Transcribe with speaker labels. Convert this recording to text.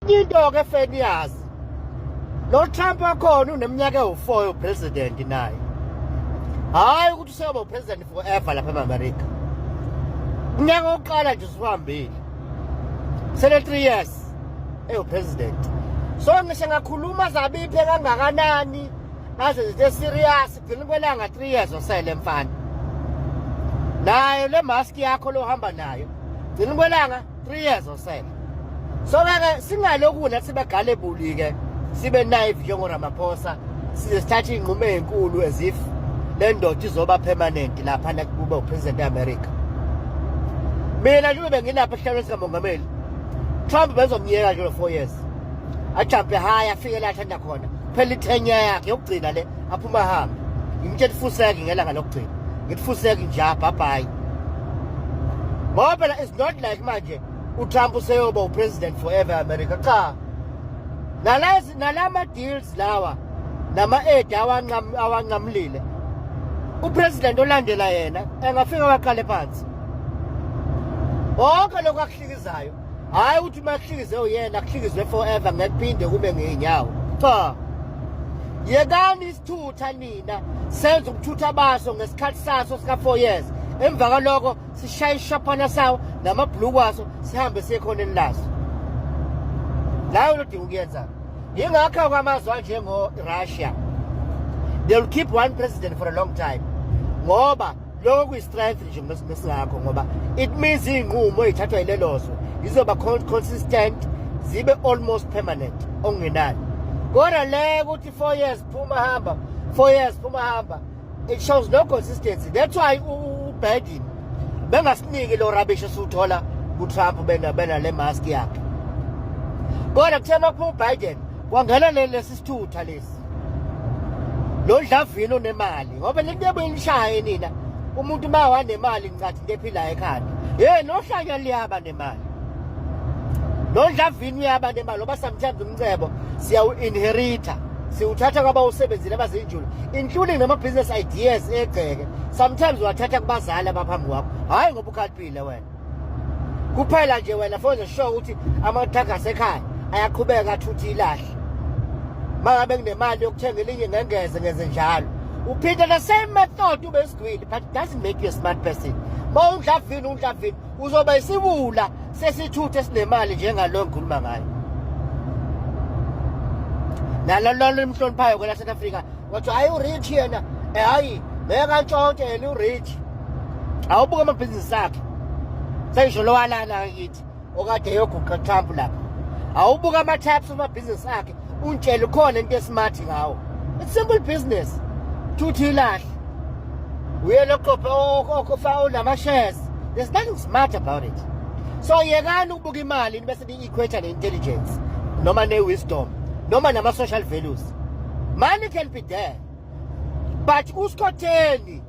Speaker 1: into ke Fenias lo Trump wakhona uneminyaka ewu4 upresident naye hayi ukuthi useba upresident forever lapha eAmerica unyaka oqala nje usihambile sele 3 years president so ngisho ngakhuluma zabiphe kangakanani ngaze zithe serious phela kwelanga 3 years osele mfana nayo le mask yakho lo hamba nayo gcina kwelanga 3 years osele so ke singaloku nathi sibegale buli ke sibe naive njengo Ramaphosa sithatha inqumo ezinkulu as if le ndoda izoba permanent lapha na kuba upresident eAmerica mina nje benginapha esihlalo sikamongameli Trump bezomnyeka nje 4 years ajampe high afike la athanda khona phela ithenya yakhe yokugcina le aphuma hamba ngimtshela ifuseke ngelanga lokugcina ngitfuseke nje bye bye ngoba it's not like manje uTrump useyoba upresident forever America cha nalama deals lawa nama aid awanqamlile upresident olandela yena engafika waqale phansi bonke lokho akuhlikizayo hayi uthi makuhlikize uyena akuhlikizwe forever ngekuphinde kube ngenyawo cha yekani isithutha nina senza ukuthutha baso ngesikhathi saso sika 4 years emva kaloko sishaya ishophana sawo namabhluku waso sihambe siye khona enilazo lawo lodinga ukuyenza ingakho kwamazwe njengo Russia they'll keep one president for a long time ngoba lokho kuyistrength nje ngesingakho ngoba it means inqumo ezithathwa yilelozwe izoba consistent zibe almost permanent ongenani kodwa le ukuthi 4 years phuma hamba 4 years phuma hamba it shows no consistency that's why uBiden bengasiniki lo rubbish esuthola kuTrump bena le mask yakhe kodwa kuthema uBiden kwangela lesithutha lesi lo dlavini onemali ngoba lekube inishaye nina umuntu mawanemali ngicathi into ephilayo ekhanda nohlanya liyaba nemali lo dlavini uyaba nemali ngoba sometimes umcebo siyawu-inherita siwuthatha kwaba usebenzile abazinjulu including nama-business ideas egceke sometimes wathatha kubazali abaphambi kwakho hhayi ngoba ukhaliphile wena kuphela nje wena fonze sure ukuthi amathagi asekhaya ayaqhubeka athuthi ilahle mangabe kunemali yokuthenga elinye ngeze njalo uphinde the same method ube sigwili but it doesn't make you a smart person ma undlavini uzoba isibula sesithuthe esinemali njengalo ngikhuluma ngayo nalalo imhloniphayo kwela South Africa wathi hayi urich yena hayi meka ntshontshe yena urich awubuka amabhizinisi akhe seyisho lo walana kithi okade yoguqa Trump lapha awubuka ama-types amabhizinisi akhe untshele khona into esmart ngawo it's simple business thuthi ilahle uyele okhofa nama-shares there's nothing smart about it so yekani ukubuka imali bese ni-equate ne-intelligence noma ne-wisdom noma nama-social values money can be there but usikhotheni